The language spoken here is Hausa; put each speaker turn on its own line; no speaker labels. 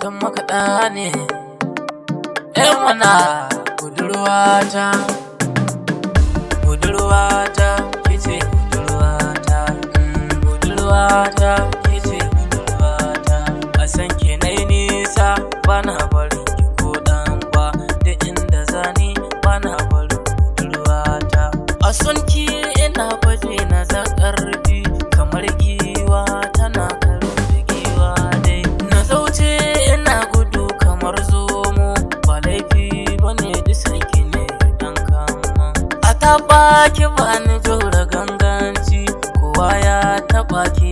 matan makaɗa ne. Mana budurwata, budurwata, kice budurwata, budurwata, kice budurwata. A san ki nai nisa bana barin ki ko ɗan ba, da inda zani bana barin budurwata. A son ki ina baje na za ƙarfi kamar giwa tana karo da giwa dai. Na zauce ina gudu kamar zomo, ba laifi bane disan ki ne dan kama. A taɓa ki bani jura ganganci, kowa ya taɓa ki